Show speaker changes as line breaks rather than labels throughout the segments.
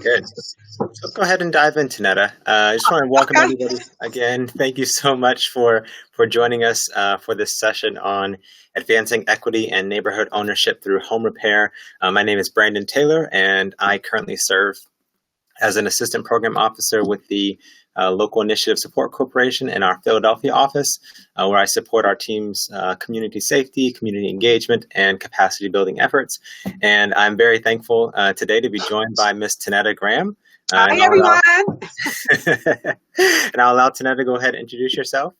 Good. Let's go ahead and dive into Netta. I just want to welcome everybody again. Thank you so much for joining us for this session on advancing equity and neighborhood ownership through home repair. My name is Brandon Taylor, and I currently serve as an assistant program officer with the Local Initiative Support Corporation in our Philadelphia office, where I support our team's community safety, community engagement, and capacity building efforts. And I'm very thankful today to be joined by Ms. Tanetta Graham.
Hi, everyone.
And I'll allow Tanetta to go ahead and introduce yourself.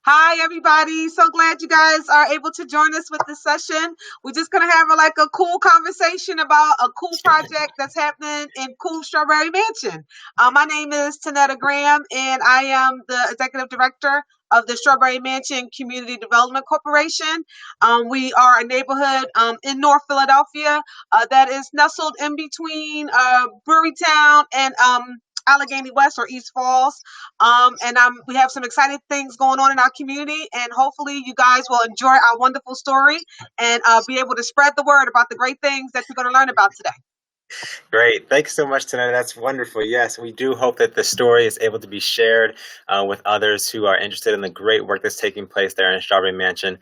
Hi, everybody. So glad you guys are able to join us with this session. We're just going to have a cool conversation about a cool project that's happening in cool Strawberry Mansion. My name is Tanetta Graham, and I am the executive director of the Strawberry Mansion Community Development Corporation. We are a neighborhood in North Philadelphia that is nestled in between Brewerytown and Allegheny West or East Falls. We have some exciting things going on in our community, and hopefully you guys will enjoy our wonderful story and be able to spread the word about the great things that you're going to learn about today.
Great. Thanks so much, Tanetta. That's wonderful. Yes, we do hope that the story is able to be shared with others who are interested in the great work that's taking place there in Strawberry Mansion.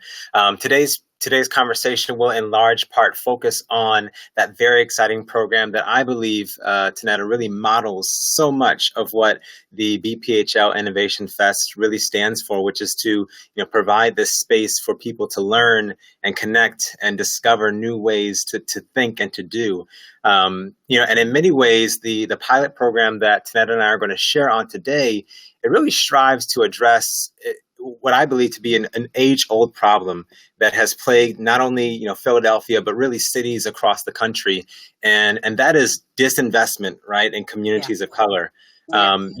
Today's conversation will in large part focus on that very exciting program that I believe, Tanetta, really models so much of what the BPHL Innovation Fest really stands for, which is to provide this space for people to learn and connect and discover new ways to think and to do. And in many ways, the pilot program that Tanetta and I are going to share on today, it really strives to address what I believe to be an age-old problem that has plagued not only Philadelphia, but really cities across the country, and that is disinvestment, right, in communities of color. In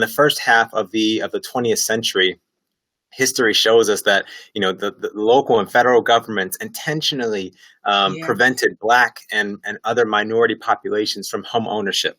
the first half of the 20th century, history shows us that the local and federal governments intentionally prevented Black and other minority populations from home ownership.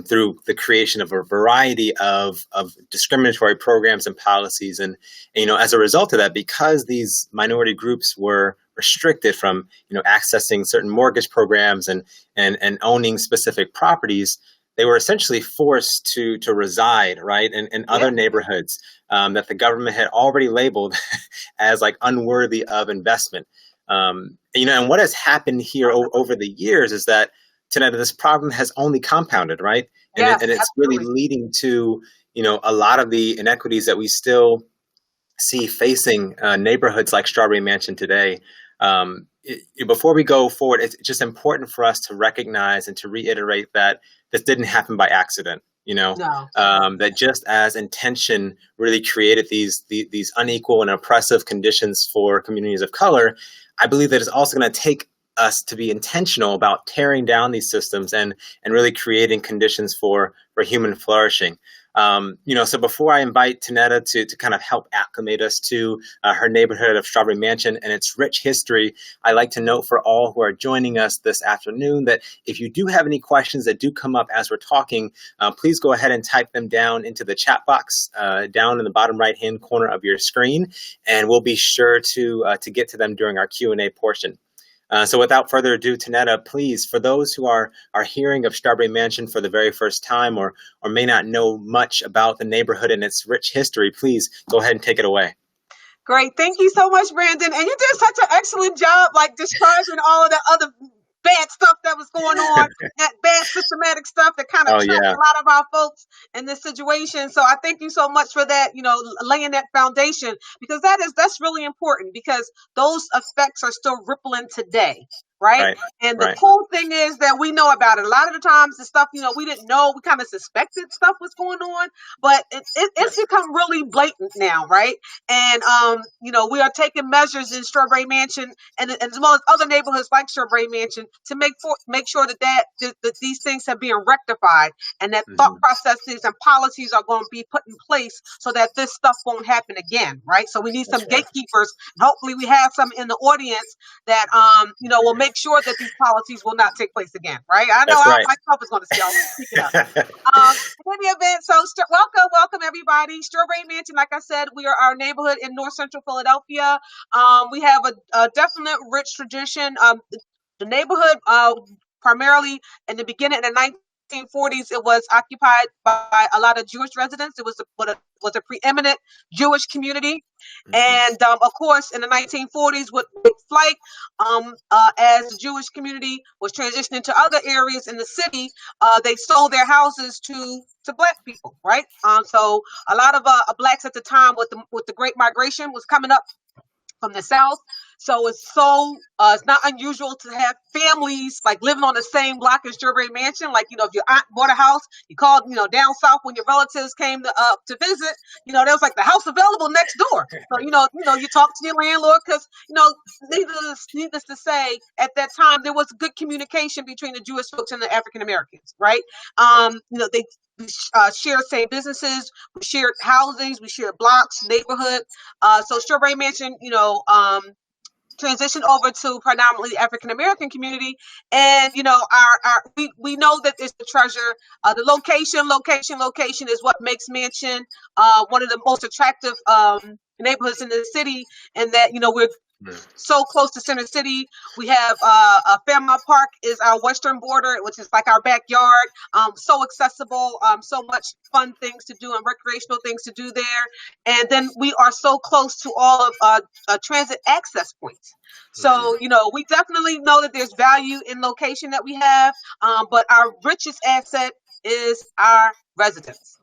Through the creation of a variety of discriminatory programs and policies. And as a result of that, because these minority groups were restricted from, accessing certain mortgage programs and owning specific properties, they were essentially forced to reside, right, in other neighborhoods that the government had already labeled as unworthy of investment. And what has happened here over the years is that Tanetta, this problem has only compounded, right? And it's really leading to, a lot of the inequities that we still see facing neighborhoods like Strawberry Mansion today. Before we go forward, it's just important for us to recognize and to reiterate that this didn't happen by accident. That just as intention really created these unequal and oppressive conditions for communities of color, I believe that it's also going to take us to be intentional about tearing down these systems and really creating conditions for human flourishing. So before I invite Tanetta to kind of help acclimate us to her neighborhood of Strawberry Mansion and its rich history, I'd like to note for all who are joining us this afternoon that if you do have any questions that do come up as we're talking, please go ahead and type them down into the chat box down in the bottom right-hand corner of your screen, and we'll be sure to get to them during our Q&A portion. So without further ado, Tanetta, please, for those who are hearing of Strawberry Mansion for the very first time or may not know much about the neighborhood and its rich history, please go ahead and take it away.
Great. Thank you so much, Brandon. And you did such an excellent job describing all of the other bad stuff that was going on, that bad systematic stuff that kind of trapped a lot of our folks in this situation. So I thank you so much for that, laying that foundation, because that's really important, because those effects are still rippling today. Right. And the cool thing is that we know about it. A lot of the times the stuff, we didn't know, we kind of suspected stuff was going on, but it's become really blatant now. Right. And, we are taking measures in Strawberry Mansion and as well as other neighborhoods like Strawberry Mansion to make sure that these things are being rectified and that thought processes and policies are going to be put in place so that this stuff won't happen again. Right. So we need some gatekeepers. And hopefully we have some in the audience that, will make sure that these policies will not take place again, right? I know I myself is going to say, I'll speak it up. In any event, so welcome everybody. Strawberry Mansion, like I said, we are our neighborhood in North Central Philadelphia. We have a definite rich tradition. The neighborhood primarily in the beginning of the 1940s, it was occupied by a lot of Jewish residents. It was a preeminent Jewish community. And of course, in the 1940s, with big flight, as the Jewish community was transitioning to other areas in the city, they sold their houses to Black people, right? So a lot of Blacks at the time, with the Great Migration, was coming up from the South. So it's not unusual to have families like living on the same block as Strawberry Mansion. Like, if your aunt bought a house, you called, down south when your relatives came to visit, there was like the house available next door. So, you talk to your landlord because, needless to say, at that time, there was good communication between the Jewish folks and the African Americans, right? They shared same businesses, we shared housings, we shared blocks, neighborhood. So Strawberry Mansion, transitioned over to predominantly African American community, and we know that it's the treasure. The location is what makes Mansion one of the most attractive neighborhoods in the city, and that we're so close to Center City. We have Fairmount Park is our western border, which is like our backyard. So accessible, so much fun things to do and recreational things to do there. And then we are so close to all of transit access points. So, we definitely know that there's value in location that we have, but our richest asset is our residents.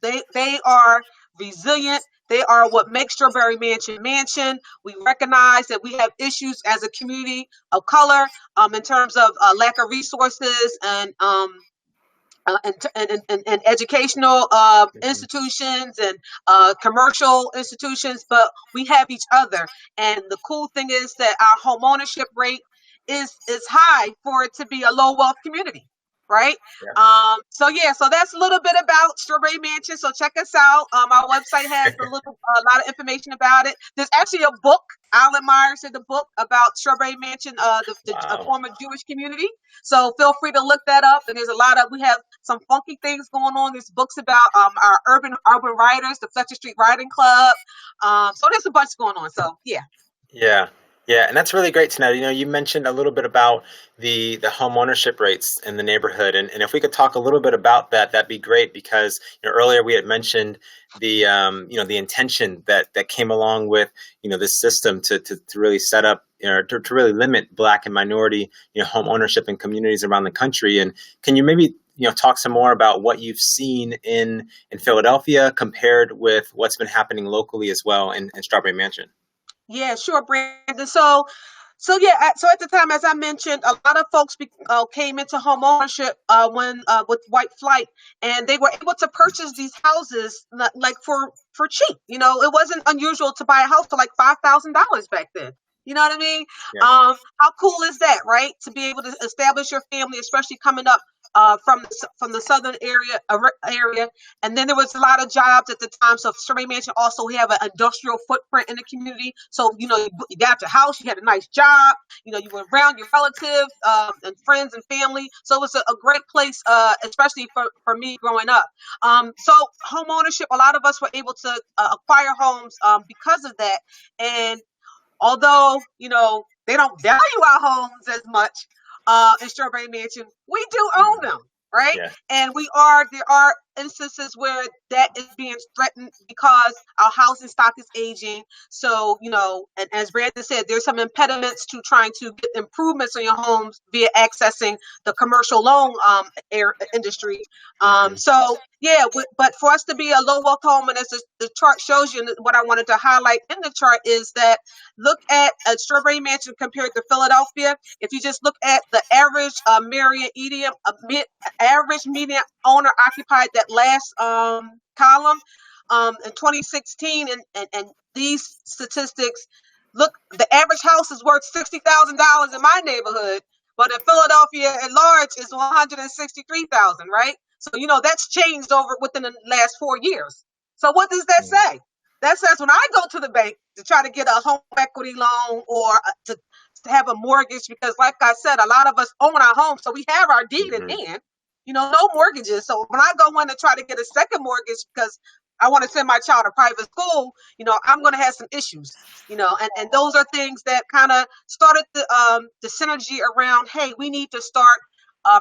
They are resilient. They are what makes Strawberry Mansion Mansion. We recognize that we have issues as a community of color in terms of lack of resources and educational institutions and commercial institutions, but we have each other. And the cool thing is that our home ownership rate is high for it to be a low wealth community. Right. Yeah. So that's a little bit about Strawberry Mansion. So check us out. Our website has a lot of information about it. There's actually a book. Alan Myers did the book about Strawberry Mansion, the former Jewish community. So feel free to look that up. And we have some funky things going on. There's books about our urban writers, the Fletcher Street Writing Club. So there's a bunch going on. So yeah.
Yeah. Yeah, and that's really great to know. You mentioned a little bit about the home ownership rates in the neighborhood, and if we could talk a little bit about that, that'd be great, because earlier we had mentioned the the intention that came along with this system to really set up to really limit Black and minority home ownership in communities around the country. And can you maybe talk some more about what you've seen in Philadelphia compared with what's been happening locally as well in Strawberry Mansion?
Yeah, sure, Brandon. So at the time, as I mentioned, a lot of folks came into home ownership with white flight, and they were able to purchase these houses like for cheap. It wasn't unusual to buy a house for like $5,000 back then. You know what I mean? Yeah. How cool is that, right? To be able to establish your family, especially coming up from the southern area. And then there was a lot of jobs at the time. So Strawberry Mansion also, we have an industrial footprint in the community. So, you got your house, you had a nice job, you were around your relatives and friends and family. So it was a great place, especially for me growing up. So home ownership, a lot of us were able to acquire homes because of that. And although, they don't value our homes as much in Strawberry Mansion, we do own them, right? Yeah. And there are instances where that is being threatened because our housing stock is aging. So, and as Brandon said, there's some impediments to trying to get improvements on your homes via accessing the commercial loan industry. So, yeah, but for us to be a low wealth home, and as the chart shows you, what I wanted to highlight in the chart is that look at Strawberry Mansion compared to Philadelphia. If you just look at the average average median owner occupied that last column in 2016, and these statistics, look, the average house is worth $60,000 in my neighborhood, but in Philadelphia at large is $163,000, right? So that's changed within the last 4 years. So what does that say? That says when I go to the bank to try to get a home equity loan or to have a mortgage, because like I said, a lot of us own our home, so we have our deed in hand. No mortgages. So when I go in to try to get a second mortgage because I want to send my child to private school, I'm going to have some issues, and those are things that kind of started the synergy around, hey, we need to start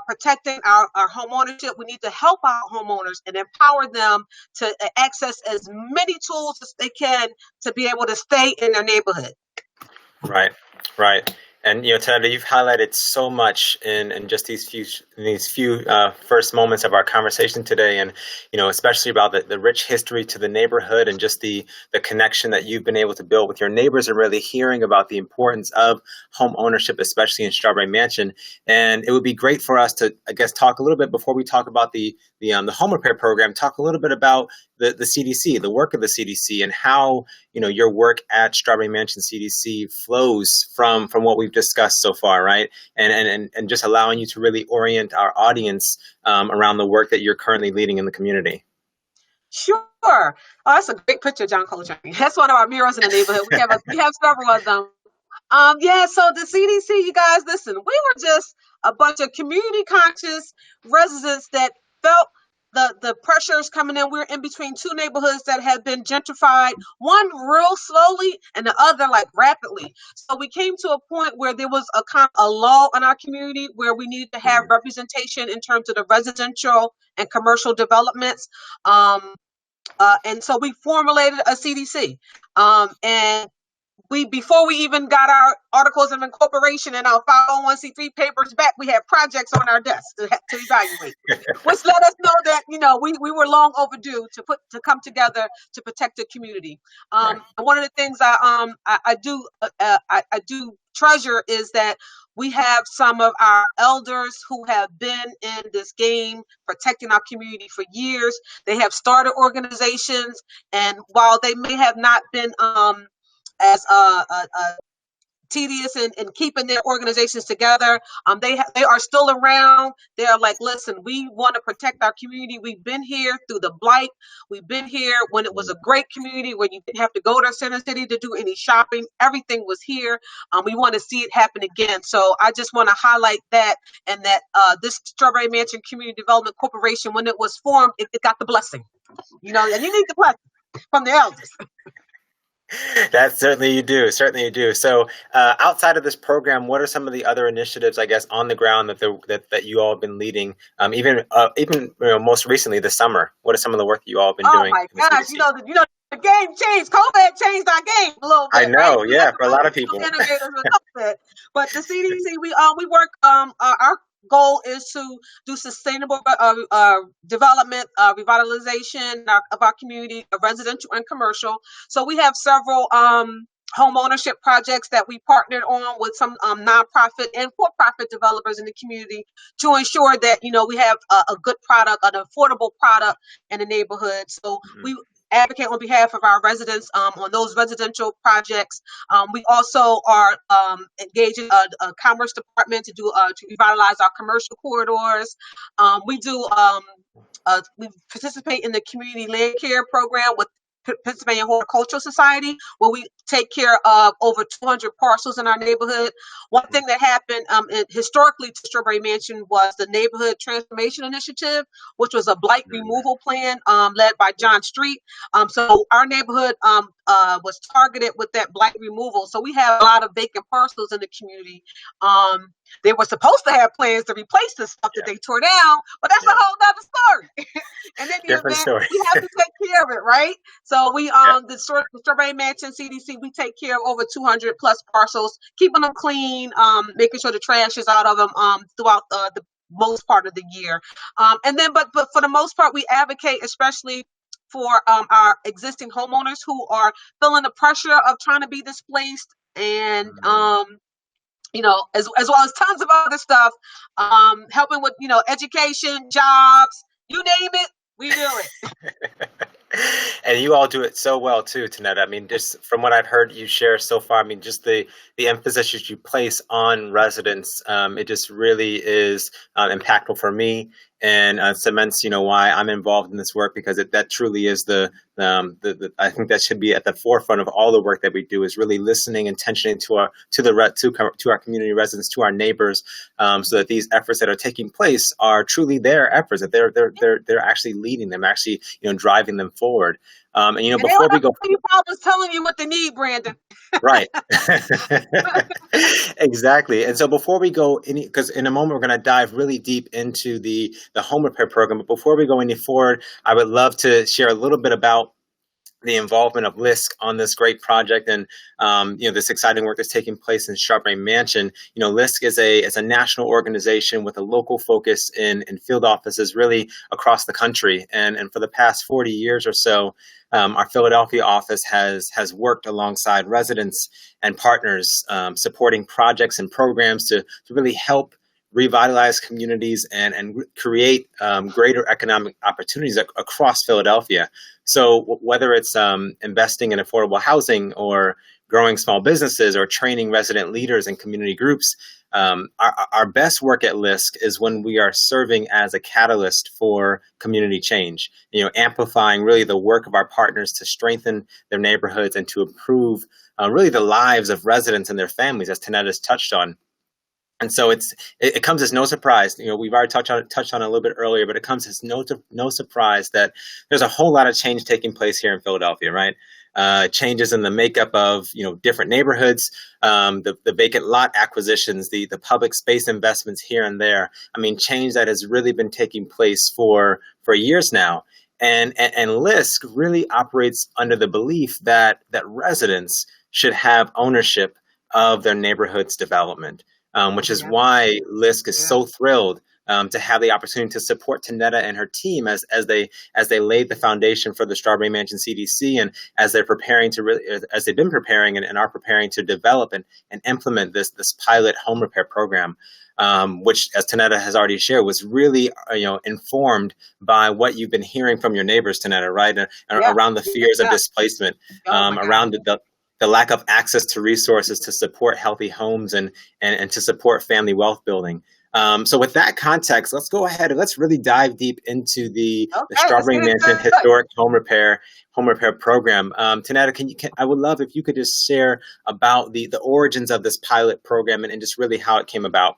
protecting our home ownership. We need to help our homeowners and empower them to access as many tools as they can to be able to stay in their neighborhood.
Right, right. And Tanada, you've highlighted so much in just these few first moments of our conversation today, and especially about the rich history to the neighborhood and just the connection that you've been able to build with your neighbors, and really hearing about the importance of home ownership, especially in Strawberry Mansion. And it would be great for us to, I guess, talk a little bit before we talk about the home repair program. Talk a little bit about the CDC, the work of the CDC, and how your work at Strawberry Mansion CDC flows from what we've discussed so far, right? And just allowing you to really orient our audience around the work that you're currently leading in the community.
Sure. Oh, that's a great picture, John Coltrane. That's one of our murals in the neighborhood. We have several of them. So the CDC, you guys, listen, we were just a bunch of community conscious residents that felt the pressures coming in. We're in between two neighborhoods that have been gentrified, one real slowly and the other like rapidly. So we came to a point where there was a lull in our community where we needed to have representation in terms of the residential and commercial developments. And so we formulated a CDC. And before we even got our articles of incorporation and our 501c3 papers back, we had projects on our desk to evaluate, which let us know that we were long overdue to come together to protect the community. One of the things I do treasure is that we have some of our elders who have been in this game protecting our community for years. They have started organizations, and while they may have not been as tedious in keeping their organizations together, they are still around. They are like, listen, we want to protect our community. We've been here through the blight. We've been here when it was a great community, when you didn't have to go to Center City to do any shopping. Everything was here. We want to see it happen again. So I just want to highlight that, and that this Strawberry Mansion Community Development Corporation, when it was formed, it got the blessing, and you need the blessing from the elders.
That certainly you do. So outside of this program, what are some of the other initiatives, I guess, on the ground that you all have been leading? Even most recently this summer, what are some of the work that you all have been doing?
Oh my gosh, the game changed. COVID changed our game a little bit.
I know,
right?
Yeah, for a lot of people.
But the CDC, we work. Our goal is to do sustainable development, revitalization of our community, residential and commercial. So we have several home ownership projects that we partnered on with some nonprofit and for-profit developers in the community to ensure that we have a good product, an affordable product in the neighborhood. So we advocate on behalf of our residents on those residential projects. We also are engaging a commerce department to revitalize our commercial corridors. We participate in the community land care program with Pennsylvania Horticultural Society, where we take care of over 200 parcels in our neighborhood. One thing that happened historically to Strawberry Mansion was the Neighborhood Transformation Initiative, which was a blight removal plan led by John Street. So our neighborhood was targeted with that blight removal. So we have a lot of vacant parcels in the community. They were supposed to have plans to replace the stuff that they tore down, but that's a whole other story. And then we have to take care of it, right? So we, the Strawberry Mansion CDC, we take care of over 200 plus parcels, keeping them clean, making sure the trash is out of them throughout the most part of the year. But for the most part, we advocate especially for our existing homeowners who are feeling the pressure of trying to be displaced, and as well as tons of other stuff, helping with education, jobs, you name it, we do it.
And you all do it so well too, Tanetta. I mean, just from what I've heard you share so far, I mean, just the emphasis you place on residents, it just really is impactful for me, and cements, why I'm involved in this work, because that truly is the I think that should be at the forefront of all the work that we do, is really listening intentionally to our community residents, to our neighbors, so that these efforts that are taking place are truly their efforts, that they're actually leading them, actually driving them forward. And before we go,
I was telling you what they need, Brandon.
Right. Exactly. And so before we go because in a moment we're going to dive really deep into the home repair program, but before we go any forward, I would love to share a little bit about the involvement of LISK on this great project, and this exciting work that's taking place in Strawberry Mansion. LISK is a national organization with a local focus in field offices really across the country, and for the past 40 years or so, our Philadelphia office has worked alongside residents and partners, supporting projects and programs to really help revitalize communities and create greater economic opportunities across Philadelphia. So whether it's investing in affordable housing or growing small businesses or training resident leaders and community groups, our best work at LISK is when we are serving as a catalyst for community change, amplifying really the work of our partners to strengthen their neighborhoods and to improve really the lives of residents and their families, as Tanetta has touched on. And so it comes as no surprise. We've already touched on it a little bit earlier, but it comes as no surprise that there's a whole lot of change taking place here in Philadelphia, right? Changes in the makeup of different neighborhoods, the vacant lot acquisitions, the public space investments here and there. I mean, change that has really been taking place for years now. And LISK really operates under the belief that residents should have ownership of their neighborhood's development. Which is why LISK is so thrilled to have the opportunity to support Tanetta and her team as they laid the foundation for the Strawberry Mansion CDC, and as they've been preparing and are preparing to develop and implement this pilot home repair program, which, as Tanetta has already shared, was really informed by what you've been hearing from your neighbors, Tanetta, right? Around the fears of displacement, around the lack of access to resources to support healthy homes and to support family wealth building. So with that context, let's go ahead and let's really dive deep into the Strawberry Mansion Historic Home Repair Program. Tanetta, I would love if you could just share about the origins of this pilot program and just really how it came about.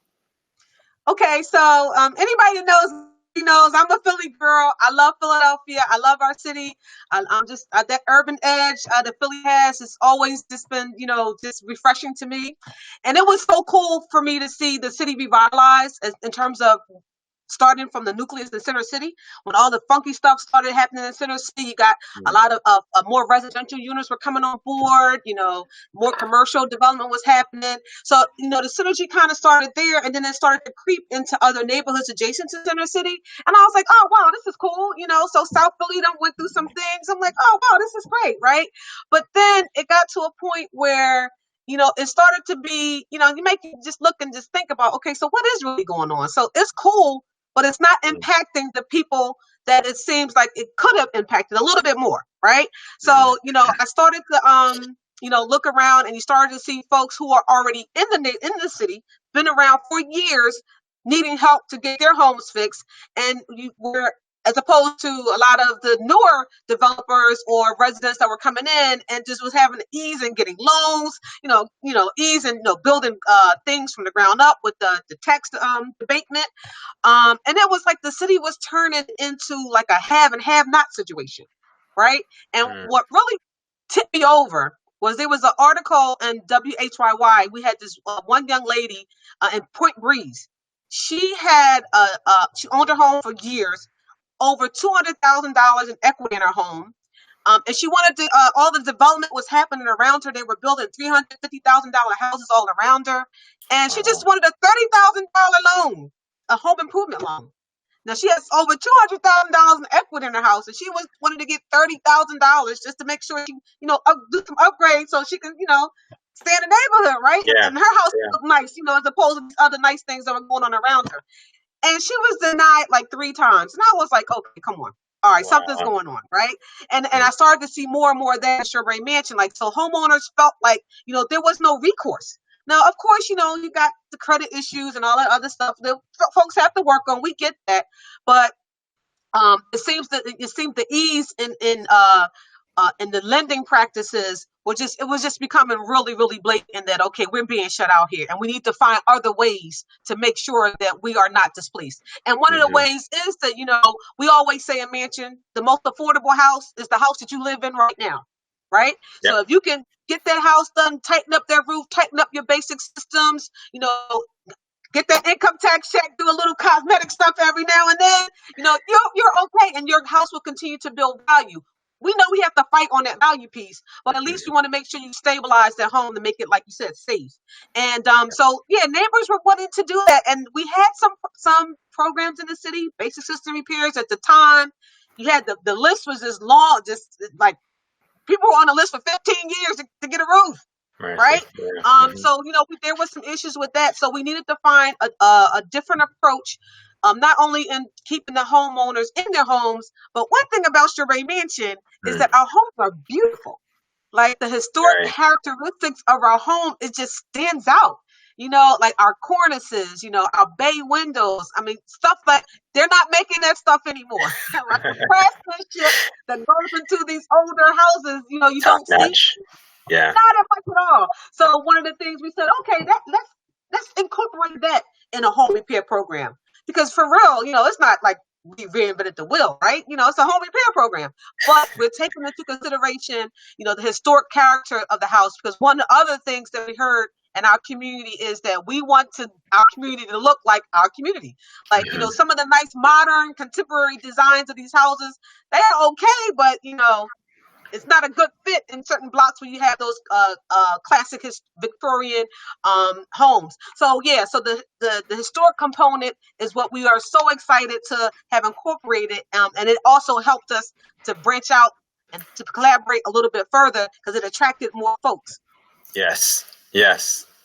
Okay, so anybody knows I'm a Philly girl. I love Philadelphia. I love our city. I'm just that urban edge that Philly has has always just been, just refreshing to me. And it was so cool for me to see the city revitalized in terms of starting from the nucleus in Center City. When all the funky stuff started happening in Center City, you got a lot of more residential units were coming on board, more commercial development was happening. So, the synergy kind of started there, and then it started to creep into other neighborhoods adjacent to Center City. And I was like, oh, wow, this is cool. So South Philly done went through some things. I'm like, oh, wow, this is great, right? But then it got to a point where it started to be, you make you just look and just think about, okay, so what is really going on? So it's cool, but it's not impacting the people that it seems like it could have impacted a little bit more, right? So, I started to, look around, and you started to see folks who are already in the city, been around for years, needing help to get their homes fixed, and as opposed to a lot of the newer developers or residents that were coming in and just was having to ease in getting loans, ease in building things from the ground up with the tax abatement. And it was like the city was turning into like a have and have not situation, right? And what really tipped me over was there was an article in WHYY. We had this one young lady in Point Breeze. She had she owned her home for years, over $200,000 in equity in her home. And she wanted to, all the development was happening around her. They were building $350,000 houses all around her. And she just wanted a $30,000 loan, a home improvement loan. Now she has over $200,000 in equity in her house, and she wanted to get $30,000 just to make sure she, do some upgrades so she can, stay in the neighborhood, right? Yeah. And her house looked nice, as opposed to other nice things that were going on around her. And she was denied like 3 times. And I was like, okay, come on. All right, something's going on, right? And I started to see more and more of that in Strawberry Mansion. Like, so homeowners felt like, there was no recourse. Now, of course, you got the credit issues and all that other stuff that folks have to work on. We get that. But it seems the ease in the lending practices it was just becoming really, really blatant that, okay, we're being shut out here and we need to find other ways to make sure that we are not displaced. And one of the ways is that, we always say in Mansion, the most affordable house is the house that you live in right now, right? Yep. So if you can get that house done, tighten up that roof, tighten up your basic systems, get that income tax check, do a little cosmetic stuff every now and then, you're okay, and your house will continue to build value. We know we have to fight on that value piece, but at least you want to make sure you stabilize that home to make it, like you said, safe. And so, neighbors were wanting to do that. And we had some programs in the city, basic system repairs at the time. You had the list was as long, just like people were on the list for 15 years to get a roof. Right. So, there was some issues with that. So we needed to find a different approach. Not only in keeping the homeowners in their homes, but one thing about Strawberry Mansion is that our homes are beautiful. Like the historic characteristics of our home, it just stands out. Like our cornices, our bay windows. I mean, stuff like they're not making that stuff anymore. Like the craftsmanship that goes into these older houses, you don't see.
Yeah.
Not much at all. So one of the things we said, okay, let's incorporate that in a home repair program. Because for real, it's not like we reinvented the wheel, right? It's a home repair program. But we're taking into consideration, the historic character of the house. Because one of the other things that we heard in our community is that we want our community to look like our community. Like, some of the nice modern contemporary designs of these houses, they're okay, but, it's not a good fit in certain blocks where you have those classic Victorian homes. So so the historic component is what we are so excited to have incorporated, and it also helped us to branch out and to collaborate a little bit further because it attracted more folks.
Yes,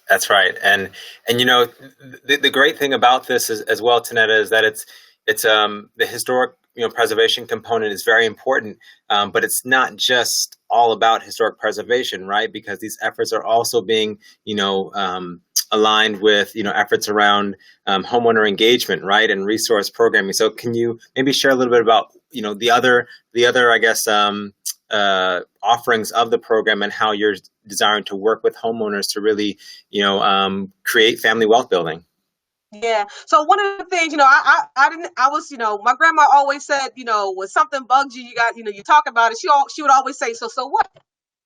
that's right. And the great thing about this is, as well, Tanetta, is that it's the historic preservation component is very important, but it's not just all about historic preservation, right? Because these efforts are also being, aligned with, efforts around homeowner engagement, right, and resource programming. So, can you maybe share a little bit about, the other, I guess, offerings of the program and how you're desiring to work with homeowners to really, create family wealth building?
Yeah. So one of the things, my grandma always said, when something bugs you, you talk about it. She would always say, so what?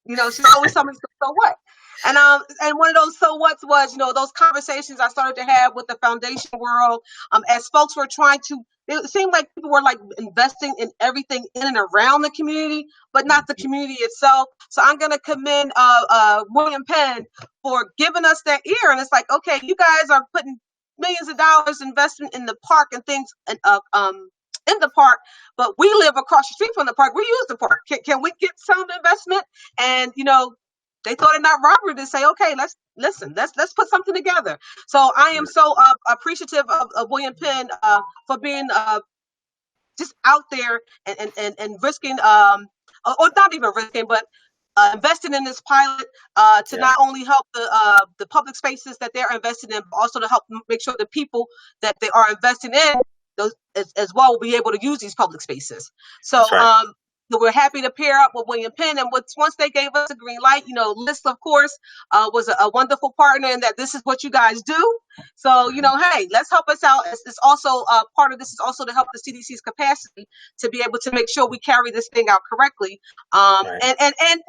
She always tell me, so what? And one of those so what's was, those conversations I started to have with the foundation world, as folks were it seemed like people were like investing in everything in and around the community, but not the community itself. So I'm going to commend William Penn for giving us that ear. And it's like, okay, you guys are putting millions of dollars investment in the park and things in the park, but we live across the street from the park. We use the park. Can we get some investment? And they thought it not robbery to say, okay, let's put something together. So I am so appreciative of William Penn for being just out there and risking, or not even risking, but investing in this pilot to not only help the public spaces that they're invested in, but also to help make sure the people that they are investing in those as well will be able to use these public spaces. So so we're happy to pair up with William Penn. And once they gave us a green light, LISK, of course, was a wonderful partner in that this is what you guys do. So, hey, let's help us out. It's also part of this is also to help the CDC's capacity to be able to make sure we carry this thing out correctly. And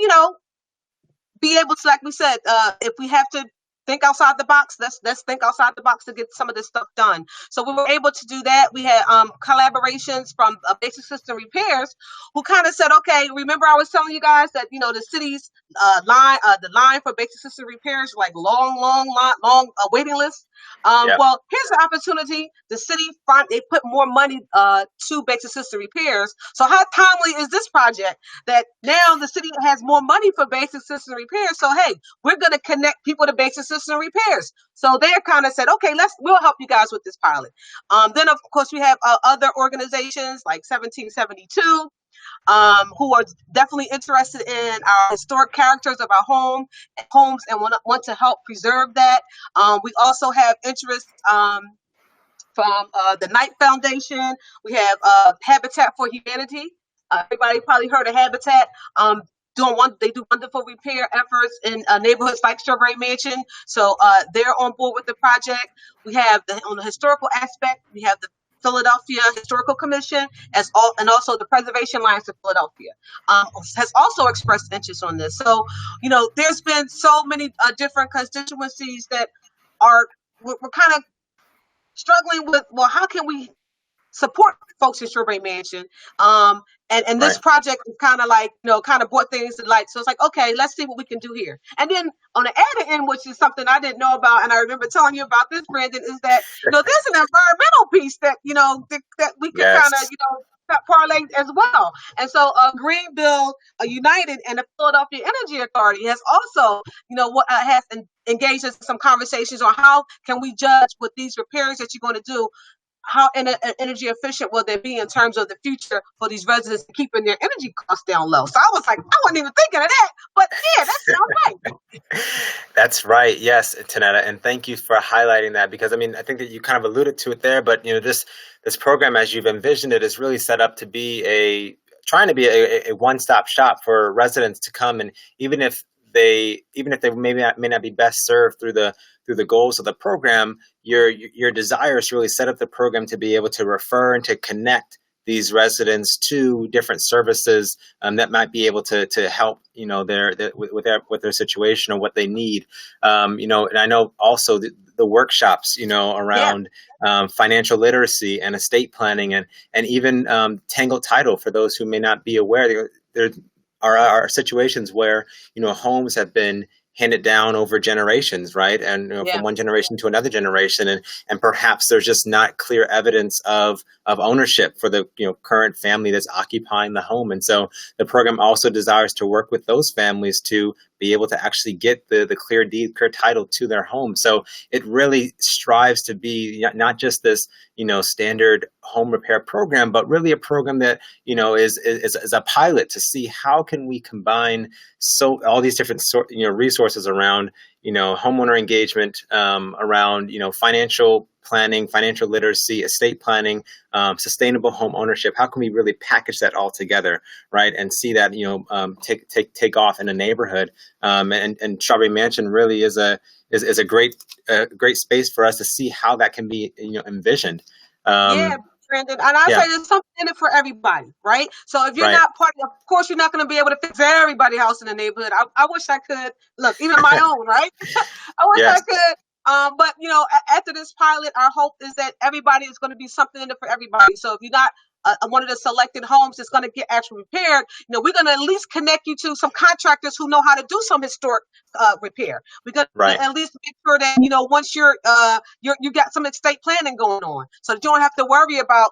be able to, like we said, if we have to think outside the box, let's think outside the box to get some of this stuff done. So we were able to do that. We had collaborations from Basic System Repairs, who kind of said, okay, remember I was telling you guys that the city's the line for Basic System Repairs, like long waiting list. Well, here's an opportunity. The city they put more money to Basic System Repairs. So how timely is this project that now the city has more money for Basic System Repairs? So hey, we're going to connect people to Basic System Repairs. So they kind of said, okay, we'll help you guys with this pilot. Then of course we have other organizations like 1772. Who are definitely interested in our historic characters of our homes and want to help preserve that. We also have interest from the Knight Foundation. We have Habitat for Humanity. Everybody probably heard of Habitat. They do wonderful repair efforts in neighborhoods like Strawberry Mansion. So they're on board with the project. We have on the historical aspect, we have the Philadelphia Historical Commission and also the Preservation Alliance of Philadelphia has also expressed interest on this. So, there's been so many different constituencies that we're kind of struggling with, well, how can we support folks in Strawberry Mansion? And this project is kind of like, kind of brought things to light. So it's like, okay, let's see what we can do here. And then on the added end, which is something I didn't know about, and I remember telling you about this, Brandon, is that, there's an environmental piece that, that we can kind of, parlay as well. And so Greenville United and the Philadelphia Energy Authority has also, has engaged in some conversations on how can we judge with these repairs that you're going to do, how energy efficient will they be in terms of the future for these residents keeping their energy costs down low. So I was like, I wasn't even thinking of that, but yeah, that sounds right.
That's right. Yes, Tanetta, and thank you for highlighting that, because I think that you kind of alluded to it there, but this program, as you've envisioned it, is really set up to be trying to be a one-stop shop for residents to come, and even if they may not be best served through the goals of the program, your desire is to really set up the program to be able to refer and to connect these residents to different services that might be able to help with their situation or what they need. And I know also the workshops around financial literacy and estate planning and even tangled title. For those who may not be aware, there are situations where homes have been handed down over generations, right? And from one generation to another generation, and perhaps there's just not clear evidence of ownership for the current family that's occupying the home. And so the program also desires to work with those families to be able to actually get the clear deed, clear title to their home. So it really strives to be not just this standard home repair program, but really a program that is a pilot to see how can we combine all these different resources around homeowner engagement, around financial planning, financial literacy, estate planning, sustainable home ownership. How can we really package that all together, right? And see that take off in a neighborhood. And Strawberry Mansion really is a great space for us to see how that can be envisioned.
Brandon, and I say there's something in it for everybody, right? So if you're not part of course, you're not going to be able to fix everybody's house in the neighborhood. I wish I could. Look, even my own, right? I wish I could. But after this pilot, our hope is that everybody is going to be something in it for everybody. So if you're not one of the selected homes that's going to get actually repaired, we're going to at least connect you to some contractors who know how to do some historic repair. We're going to at least make sure that once you got some estate planning going on, so that you don't have to worry about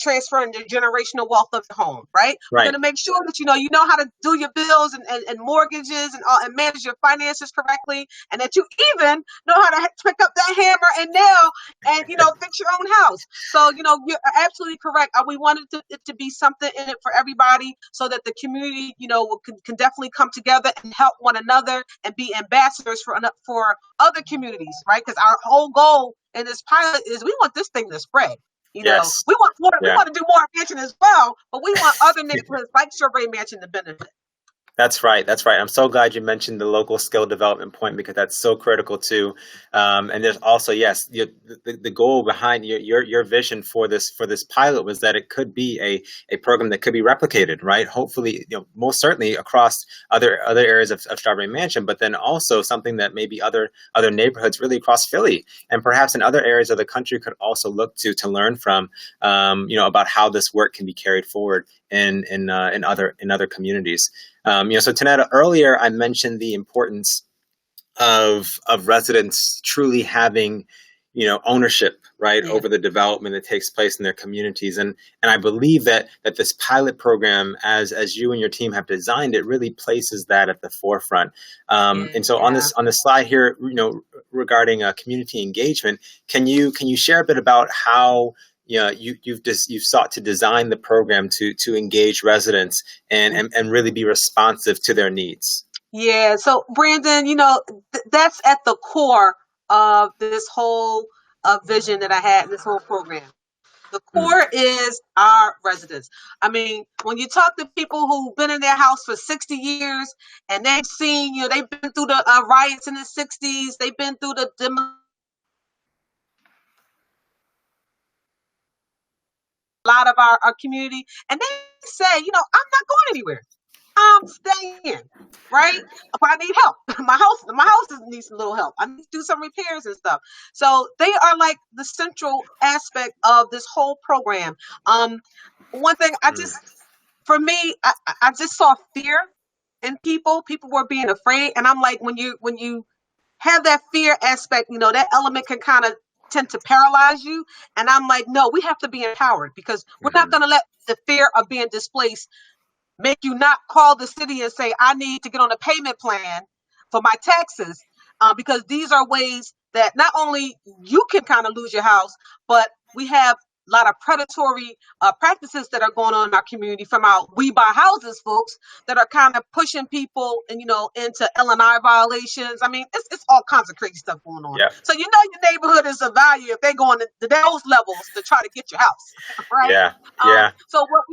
transferring the generational wealth of the home, right? We're going to make sure that you know how to do your bills and mortgages and manage your finances correctly, and that you even know how to pick up that hammer and nail and fix your own house. So you're absolutely correct. We wanted it to be something in it for everybody, so that the community can definitely come together and help one another and be ambassadors for other communities, right? Because our whole goal in this pilot is we want this thing to spread. We want to do more mansion as well, but we want other neighborhoods like Strawberry Mansion to benefit.
That's right. I'm so glad you mentioned the local skill development point, because that's so critical too. And there's also, the goal behind your vision for this pilot was that it could be a program that could be replicated, right? Hopefully, most certainly across other areas of Strawberry Mansion, but then also something that maybe other neighborhoods really across Philly and perhaps in other areas of the country could also look to learn from, about how this work can be carried forward in other communities. So Tanetta, earlier I mentioned the importance of residents truly having, ownership, right, over the development that takes place in their communities. And I believe that this pilot program, as you and your team have designed it, really places that at the forefront. And so on this slide here, regarding community engagement, can you share a bit about how you've sought to design the program to engage residents and really be responsive to their needs? Yeah.
So Brandon, that's at the core of this whole vision that I had in this whole program. The core is our residents. I mean, when you talk to people who've been in their house for 60 years and they've seen, they've been through the riots in the 60s, they've been through the a lot of our community, and they say, I'm not going anywhere. I'm staying, right? But I need help. My house needs a little help. I need to do some repairs and stuff. So they are like the central aspect of this whole program. One thing for me, I just saw fear in people. People were being afraid, and I'm like, when you have that fear aspect, that element can kind of tend to paralyze you. And I'm like, no, we have to be empowered, because we're not going to let the fear of being displaced make you not call the city and say, I need to get on a payment plan for my taxes, because these are ways that not only you can kind of lose your house, but we have a lot of predatory practices that are going on in our community from our We Buy Houses folks that are kind of pushing people and, into L&I violations. I mean, it's all kinds of crazy stuff going on.
Yeah.
So, your neighborhood is a value if they're going to those levels to try to get your house, right?
Yeah.
So what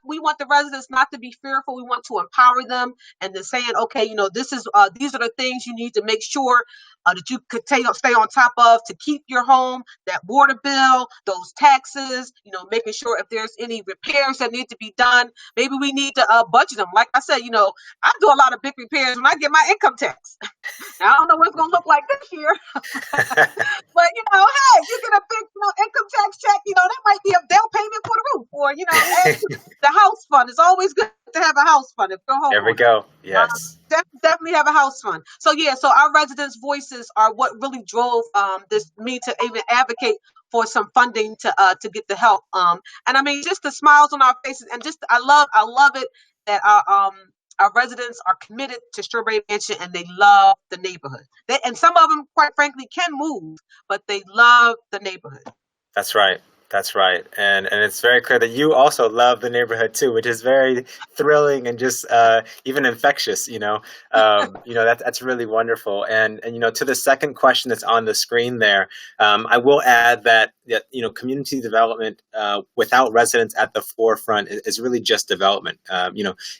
we want the residents not to be fearful. We want to empower them and then saying, okay, these are the things you need to make sure that you could stay on top of to keep your home, that water bill, those taxes, making sure if there's any repairs that need to be done. Maybe we need to budget them. Like I said, I do a lot of big repairs when I get my income tax. Now, I don't know what it's going to look like this year. But, hey, you get a big income tax check, that might be a down payment for the roof, or, the house fund. It's always good to have a house fund if you're home.
There we go. Yes.
Definitely have a house fund. So our residents' voices are what really drove me to even advocate for some funding to get the help. And I mean, just the smiles on our faces, and just I love it that our residents are committed to Strawberry Mansion, and they love the neighborhood. And some of them, quite frankly, can move, but they love the neighborhood.
That's right. That's right. And it's very clear that you also love the neighborhood too, which is very thrilling and just even infectious, that's really wonderful. And to the second question that's on the screen there, I will add that community development without residents at the forefront is really just development.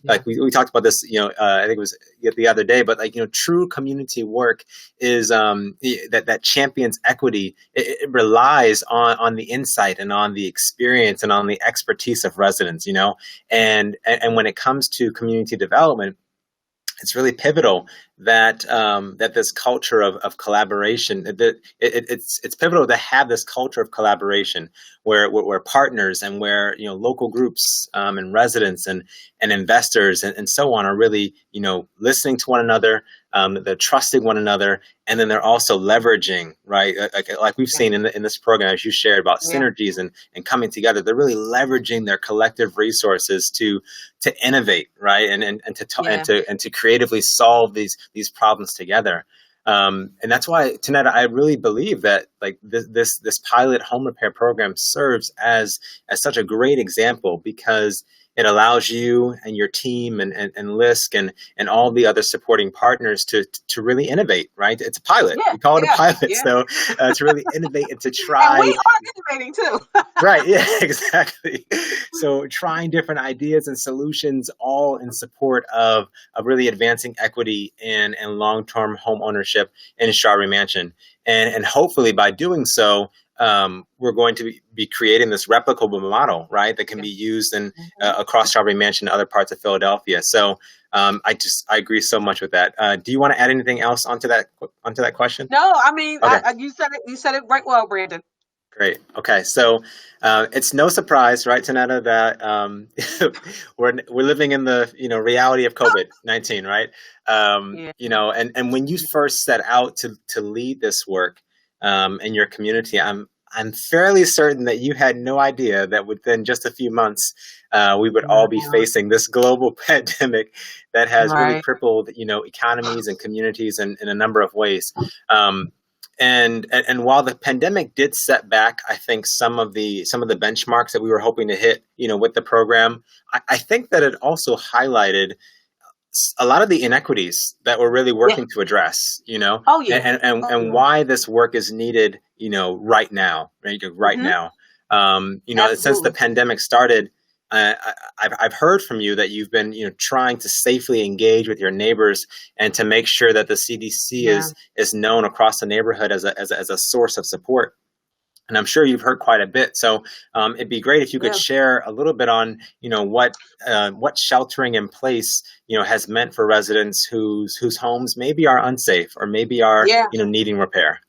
Like we talked about this, I think it was the other day, but true community work is that champions equity. It relies on the insight and on the experience and on the expertise of residents, and when it comes to community development, it's really pivotal that this culture of collaboration, it's pivotal to have this culture of collaboration where partners and where local groups and residents and investors and so on are really listening to one another, they're trusting one another, and then they're also leveraging, right? Like we've seen in this program, as you shared about synergies and coming together. They're really leveraging their collective resources to innovate, right? And to creatively solve these problems together. And that's why, Tanetta, I really believe that this pilot home repair program serves as such a great example, because it allows you and your team and LISK and all the other supporting partners to really innovate, right? It's a pilot. We call it a pilot. So to really innovate and to try.
And we are innovating too.
Right. Yeah, exactly. So trying different ideas and solutions, all in support of really advancing equity and long-term home ownership in Strawberry Mansion. And hopefully by doing so, we're going to be creating this replicable model, right, that can be used across Strawberry Mansion and other parts of Philadelphia. So I agree so much with that. Do you want to add anything else onto that question?
No, I mean, okay. You said it right well, Brandon.
Great. Okay, so it's no surprise, right, Tanetta, that we're living in the reality of COVID-19, right? And when you first set out to lead this work in your community, I'm fairly certain that you had no idea that within just a few months we would all be facing this global pandemic that has really crippled economies and communities in a number of ways. And while the pandemic did set back, I think some of the benchmarks that we were hoping to hit, with the program, I think that it also highlighted a lot of the inequities that we're really working to address,
Oh, yeah.
and why this work is needed, right now, right now. Since the pandemic started, I've heard from you that you've been, trying to safely engage with your neighbors and to make sure that the CDC is known across the neighborhood as a source of support. And I'm sure you've heard quite a bit. So it'd be great if you could share a little bit on, what sheltering in place, has meant for residents whose homes maybe are unsafe or maybe are, needing repair.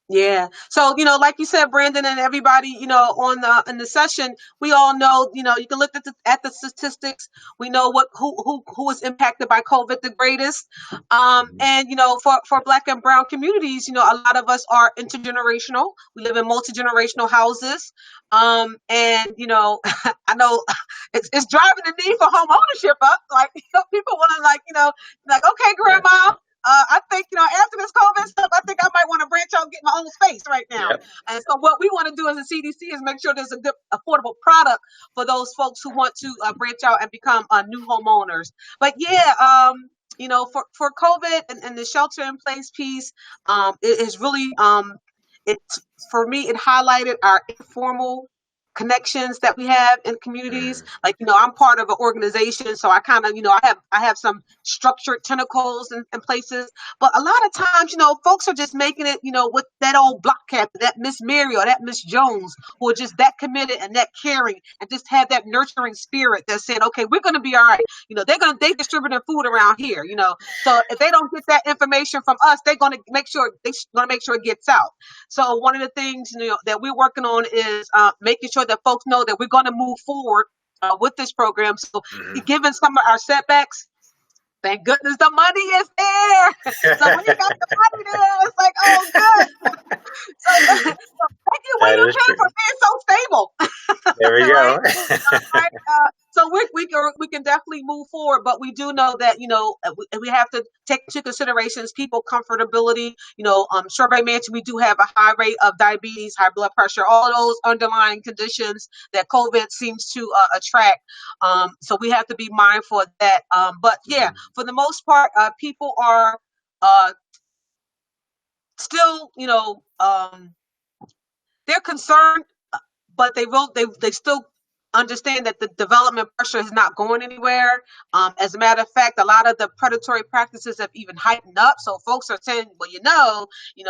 Yeah. So, like you said, Brandon, and everybody, in the session, we all know, you can look at the statistics. We know who is impacted by COVID the greatest. And, for Black and Brown communities, a lot of us are intergenerational. We live in multi-generational houses. And, I know it's driving the need for home ownership up. Like, people want to okay, grandma. I think, after this COVID stuff, I think I might want to branch out and get my own space right now. Yep. And so what we want to do as a CDC is make sure there's a good, affordable product for those folks who want to branch out and become new homeowners. But for COVID and the shelter in place piece, it is really, for me, it highlighted our informal connections that we have in communities. Like, I'm part of an organization, so I kind of, I have some structured tentacles in places. But a lot of times, folks are just making it, with that old block captain, that Miss Mary or that Miss Jones, who are just that committed and that caring and just have that nurturing spirit that said, okay, we're going to be all right. They distributing food around here, So if they don't get that information from us, they're going to make sure it gets out. So one of the things, that we're working on is making sure that folks know that we're going to move forward with this program. So given some of our setbacks, thank goodness the money is there. So when you got the money there, it's like, oh, good. so thank you, William Penn, for being so stable.
There we go.
Right? So we can definitely move forward, but we do know that, we have to take into considerations people comfortability. Strawberry Mansion, we do have a high rate of diabetes, high blood pressure, all of those underlying conditions that COVID seems to attract. So we have to be mindful of that. But for the most part, people are still, they're concerned, but they still understand that the development pressure is not going anywhere. As a matter of fact, a lot of the predatory practices have even heightened up. So folks are saying, well,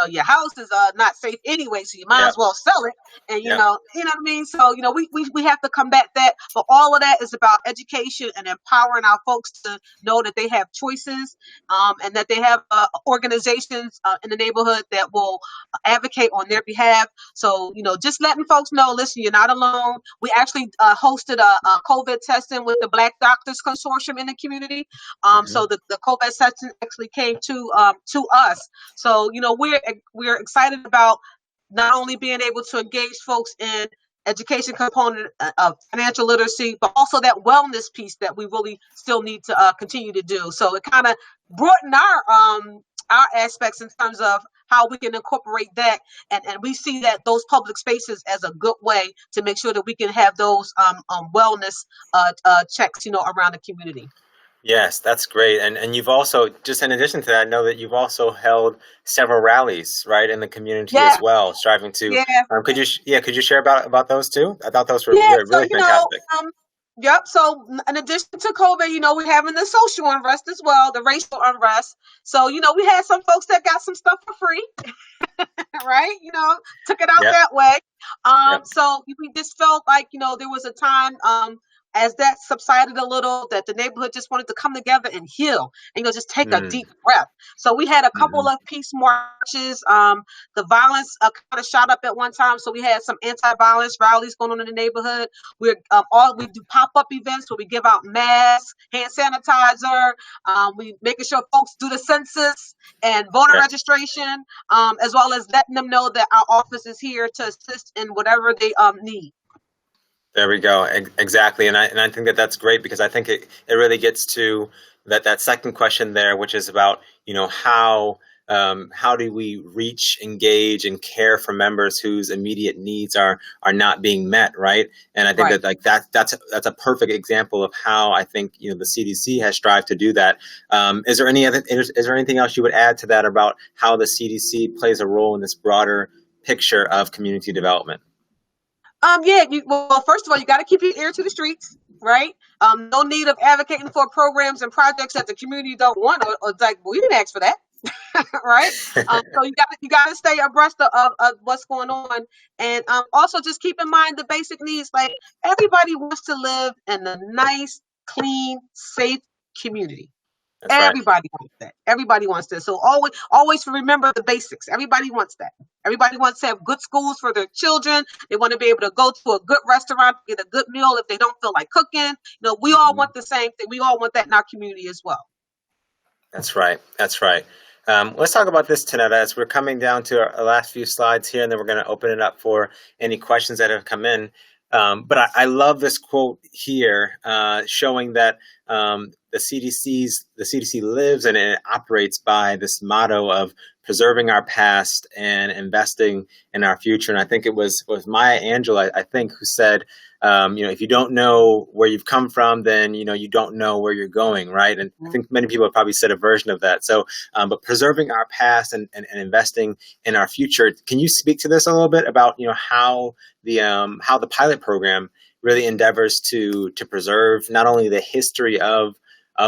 your house is not safe anyway, so you might as well sell it. And you know what I mean? So, we have to combat that. But all of that is about education and empowering our folks to know that they have choices, and that they have organizations in the neighborhood that will advocate on their behalf. So, just letting folks know, listen, you're not alone. We actually hosted a COVID testing with the Black Doctors Consortium in the community. So the COVID testing actually came to us. So, we're excited about not only being able to engage folks in education component of financial literacy, but also that wellness piece that we really still need to continue to do. So it kind of broadened our aspects in terms of how we can incorporate that. And we see that those public spaces as a good way to make sure that we can have those wellness checks, around the community.
Yes, that's great. And you've also, just in addition to that, I know that you've also held several rallies, right, in the community as well, striving to, could you share about those too? I thought those were really fantastic.
Yep. So in addition to COVID, we're having the social unrest as well, the racial unrest. So, we had some folks that got some stuff for free, right? Took it out that way. So we just felt like, there was a time, as that subsided a little, that the neighborhood just wanted to come together and heal and, just take a deep breath. So we had a couple of peace marches. The violence kind of shot up at one time. So we had some anti-violence rallies going on in the neighborhood. We do pop-up events where we give out masks, hand sanitizer. We making sure folks do the census and voter registration, as well as letting them know that our office is here to assist in whatever they need.
There we go. Exactly. And I think that's great, because I think it really gets to that second question there, which is about, how how do we reach, engage, and care for members whose immediate needs are not being met, right? And I think that like that's a perfect example of how I think the CDC has strived to do that. Is there anything else you would add to that about how the CDC plays a role in this broader picture of community development?
Well, first of all, you got to keep your ear to the streets, right? No need of advocating for programs and projects that the community don't want, or it's like, well, we didn't ask for that. Right. So you got to stay abreast of what's going on, and also just keep in mind the basic needs. Like, everybody wants to live in a nice, clean, safe community. That's everybody wants that. Everybody wants that. So always remember the basics. Everybody wants that. Everybody wants to have good schools for their children. They want to be able to go to a good restaurant, get a good meal if they don't feel like cooking. We all want the same thing. We all want that in our community as well.
That's right. That's right. Let's talk about this, Tanetta, as we're coming down to our last few slides here, and then we're going to open it up for any questions that have come in. But I love this quote here, showing that the CDC lives and it operates by this motto of preserving our past and investing in our future. And I think it was Maya Angelou, I think, who said, if you don't know where you've come from, then, you don't know where you're going, right? And I think many people have probably said a version of that. So, but preserving our past and investing in our future. Can you speak to this a little bit about, how the pilot program really endeavors to preserve not only the history of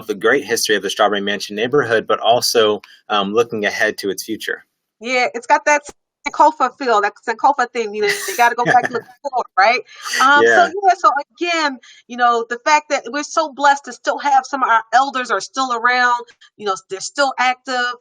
the great history of the Strawberry Mansion neighborhood, but also looking ahead to its future?
Yeah, it's got that Sankofa feel, that Sankofa thing. You got to go back and look forward, right? So again, the fact that we're so blessed to still have some of our elders are still around. They're still active.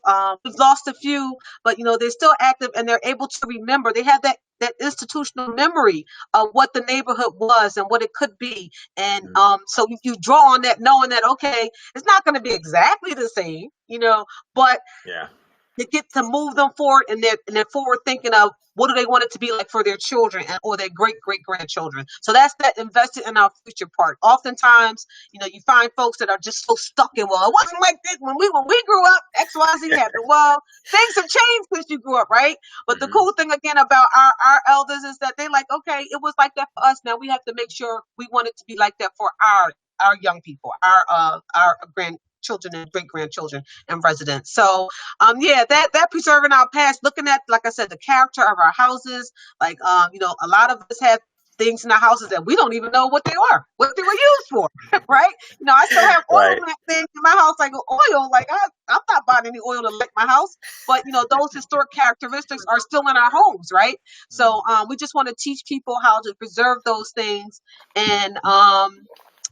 We've lost a few, but they're still active and they're able to remember. They have that institutional memory of what the neighborhood was and what it could be. And so you draw on that, knowing that, okay, it's not going to be exactly the same, but to get to move them forward, and they're forward thinking of what do they want it to be like for their children or their great grandchildren. So that's that invested in our future part. Oftentimes, you find folks that are just so stuck in, well, it wasn't like this when we grew up, XYZ happened. Well, things have changed since you grew up, right? But the cool thing again about our elders is that they like, okay, it was like that for us. Now we have to make sure we want it to be like that for our young people, our grandchildren and great grandchildren and residents. So that preserving our past, looking at, like I said, the character of our houses. Like a lot of us have things in our houses that we don't even know what they were used for. Right? I still have oil things in my house, like oil. Like I'm not buying any oil to lick my house, but those historic characteristics are still in our homes, right? So we just want to teach people how to preserve those things and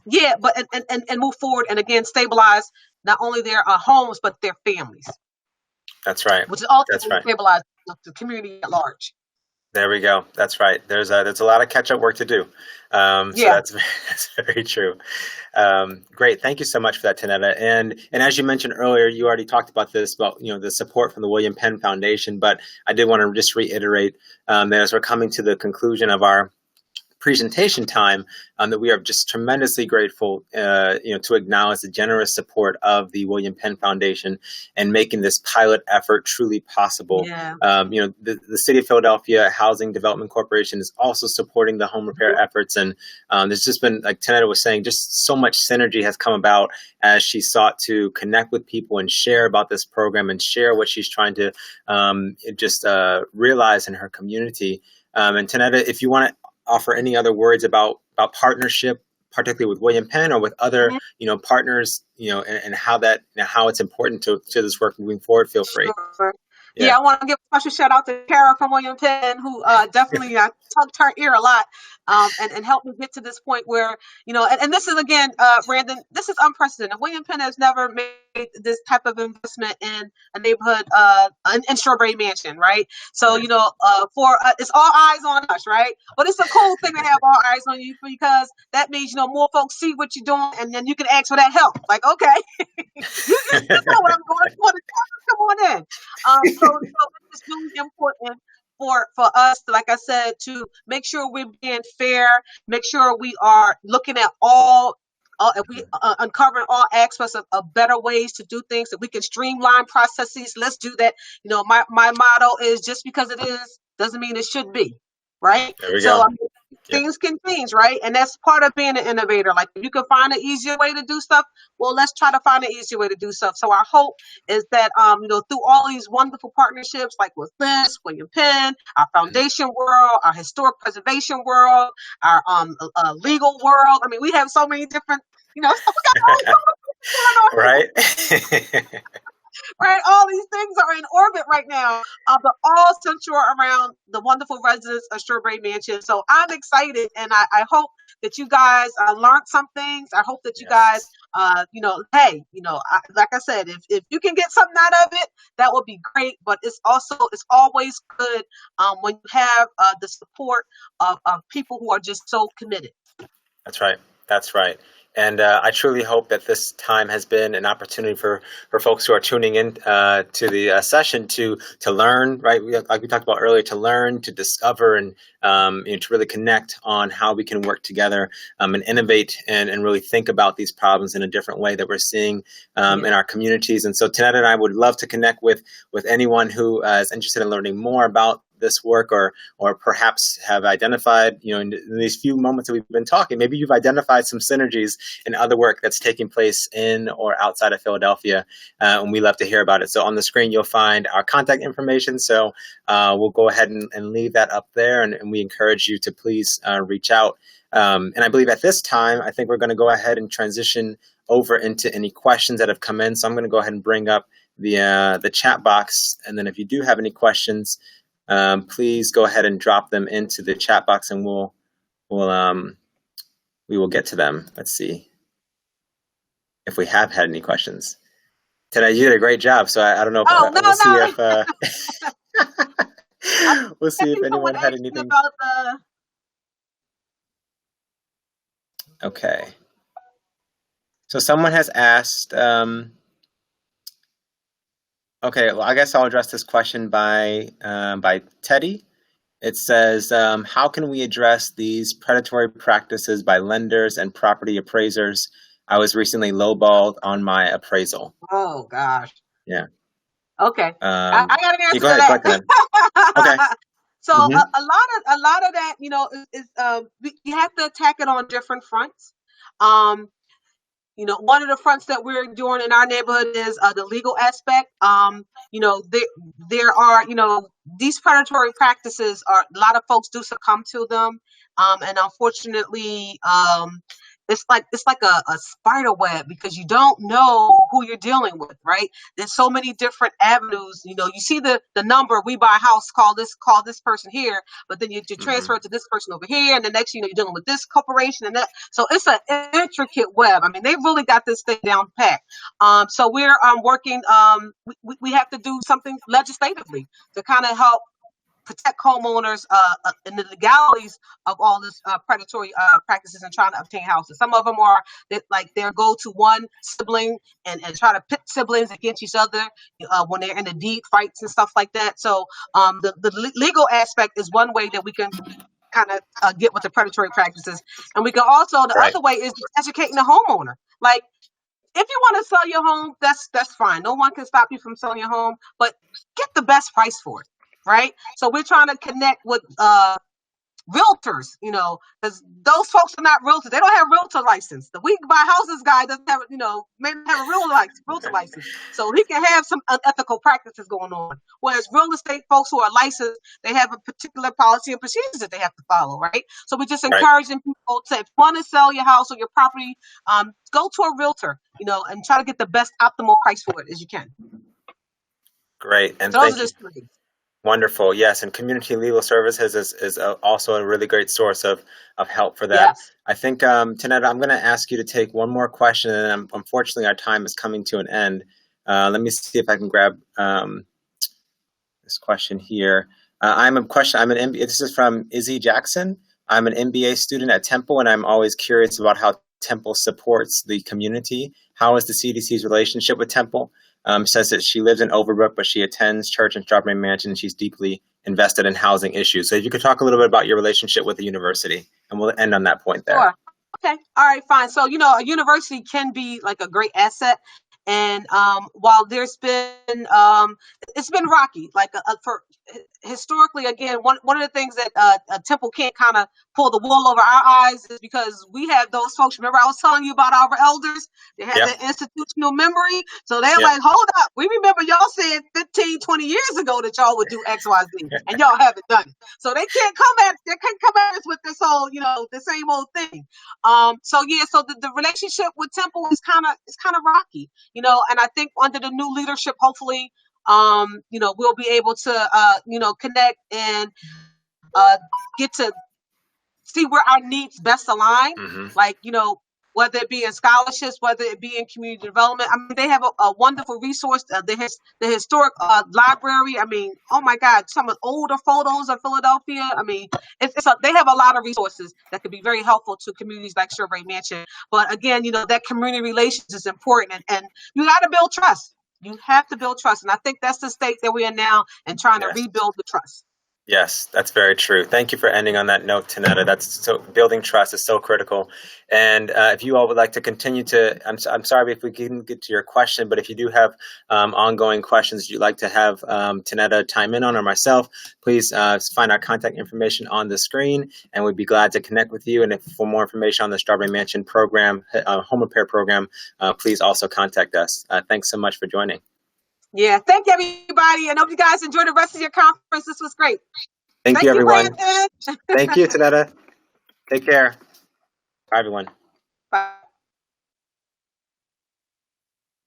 and move forward, and again stabilize not only their homes but their families.
That's right.
Which is ultimately stabilize the community at large.
There we go. That's right. There's a lot of catch-up work to do. So that's very true. Great. Thank you so much for that, Tanetta. And as you mentioned earlier, you already talked about this, about the support from the William Penn Foundation. But I did want to just reiterate that as we're coming to the conclusion of our presentation time, that we are just tremendously grateful, to acknowledge the generous support of the William Penn Foundation and making this pilot effort truly possible. The City of Philadelphia Housing Development Corporation is also supporting the home repair efforts, and there's just been, like Tanetta was saying, just so much synergy has come about as she sought to connect with people and share about this program and share what she's trying to realize in her community. And Tanetta, if you want to offer any other words about partnership, particularly with William Penn or with other, partners, and how it's important to this work moving forward, feel free.
Sure. I want to give a special shout out to Kara from William Penn, who definitely tugged her ear a lot and helped me get to this point where, and this is, again, Brandon, this is unprecedented. William Penn has never made this type of investment in a neighborhood in Strawberry Mansion, right? So, it's all eyes on us, right? But it's a cool thing to have all eyes on you, because that means, more folks see what you're doing, and then you can ask for that help. Like, okay, you know what I'm going for. Come on in. So it's really important for us, like I said, to make sure we're being fair, make sure we are looking at all if we uncover all aspects of better ways to do things, that we can streamline processes, let's do that. My motto is, just because it is doesn't mean it should be, right?
There we go.
I mean, things can change, right? And that's part of being an innovator. Like, if you can find an easier way to do stuff, well, let's try to find an easier way to do stuff. So our hope is that, through all these wonderful partnerships, like with LISC, William Penn, our foundation world, our historic preservation world, our legal world. I mean, we have so many different, we got all going on.
Right.
Right, all these things are in orbit right now, but all central around the wonderful residents of Strawberry Mansion. So I'm excited, and I hope that you guys learned some things. I hope that you guys, hey, like I said, if you can get something out of it, that would be great. But it's always good when you have the support of people who are just so committed.
That's right. That's right. And I truly hope that this time has been an opportunity for folks who are tuning in to the session to learn, right? Like we talked about earlier, to learn, to discover, and to really connect on how we can work together and innovate and really think about these problems in a different way that we're seeing in our communities. And so Tanetta and I would love to connect with anyone who is interested in learning more about this work, or perhaps have identified, in these few moments that we've been talking, maybe you've identified some synergies in other work that's taking place in or outside of Philadelphia, and we love to hear about it. So on the screen, you'll find our contact information. So we'll go ahead and leave that up there, and we encourage you to please reach out. And I believe at this time, I think we're going to go ahead and transition over into any questions that have come in. So I'm going to go ahead and bring up the chat box, and then if you do have any questions, please go ahead and drop them into the chat box, and we will get to them. Let's see if we have had any questions. Today you did a great job, so I don't know. We'll see if anyone had anything. Okay. So someone has asked. Okay, well, I guess I'll address this question by Teddy. It says, how can we address these predatory practices by lenders and property appraisers? I was recently lowballed on my appraisal.
Oh, gosh.
Yeah.
Okay. I got an answer
to that. Okay.
So a lot of that, is you have to attack it on different fronts. One of the fronts that we're doing in our neighborhood is the legal aspect. There are, these predatory practices a lot of folks do succumb to them. And unfortunately, it's like a spider web, because you don't know who you're dealing with, right? There's so many different avenues. You see the number, we buy a house, call this person here, but then you transfer it to this person over here, and the next you're dealing with this corporation and that. So it's an intricate web. I mean, they've really got this thing down pat. So we're working. We have to do something legislatively to kind of help protect homeowners in the legalities of all this predatory practices and trying to obtain houses. Some of them are they'll go to one sibling and try to pit siblings against each other when they're in the deed fights and stuff like that. So the legal aspect is one way that we can kind of get with the predatory practices. And we can also, other way is educating the homeowner. Like, if you want to sell your home, that's fine. No one can stop you from selling your home, but get the best price for it. Right. So we're trying to connect with realtors, because those folks are not realtors. They don't have realtor license. The We Buy Houses guy doesn't have, maybe have a realtor license. So he can have some unethical practices going on. Whereas real estate folks who are licensed, they have a particular policy and procedures that they have to follow. Right. So we're just encouraging people to, if you want to sell your house or your property, go to a realtor, and try to get the best optimal price for it as you can.
Great. And
so those are just three.
Wonderful. Yes. And community legal services is also a really great source of help for that. Yes. I think, Tanetta, I'm going to ask you to take one more question, and unfortunately our time is coming to an end. Let me see if I can grab this question here. This is from Izzy Jackson. I'm an MBA student at Temple, and I'm always curious about how Temple supports the community. How is the CDC's relationship with Temple? Says that she lives in Overbrook, but she attends church in Strawberry Mansion, and she's deeply invested in housing issues. So if you could talk a little bit about your relationship with the university, and we'll end on that point there.
Sure. Okay. All right, fine. So, a university can be like a great asset. And while there's been, it's been rocky, like for historically, again, one of the things that Temple can't kind of pull the wool over our eyes is because we have those folks. Remember, I was telling you about our elders. They have that institutional memory. So they're like, hold up. We remember y'all said 15, 20 years ago that y'all would do X, Y, Z, and y'all haven't done it. So they can't come at us with this whole, the same old thing. So the relationship with Temple is kind of rocky, and I think under the new leadership, hopefully, we'll be able to, connect and get to see where our needs best align.
Mm-hmm.
Like, whether it be in scholarships, whether it be in community development. I mean, they have a wonderful resource, the historic library. I mean, oh my God, some of the older photos of Philadelphia. I mean, they have a lot of resources that could be very helpful to communities like Strawberry Mansion. But again, that community relations is important, and you got to build trust. You have to build trust. And I think that's the state that we're in now, and trying to rebuild the trust.
Yes, that's very true. Thank you for ending on that note, Tanetta. Building trust is so critical. And if you all would like to continue I'm sorry if we didn't get to your question, but if you do have ongoing questions you'd like to have Tanetta chime in on, or myself, please find our contact information on the screen, and we'd be glad to connect with you. And if for more information on the Strawberry Mansion program, home repair program, please also contact us. Thanks so much for joining.
Yeah, thank you, everybody. I hope you guys enjoy the rest of your conference. This was great.
Thank you, everyone. Thank you, Tanetta. Take care. Bye, everyone.
Bye.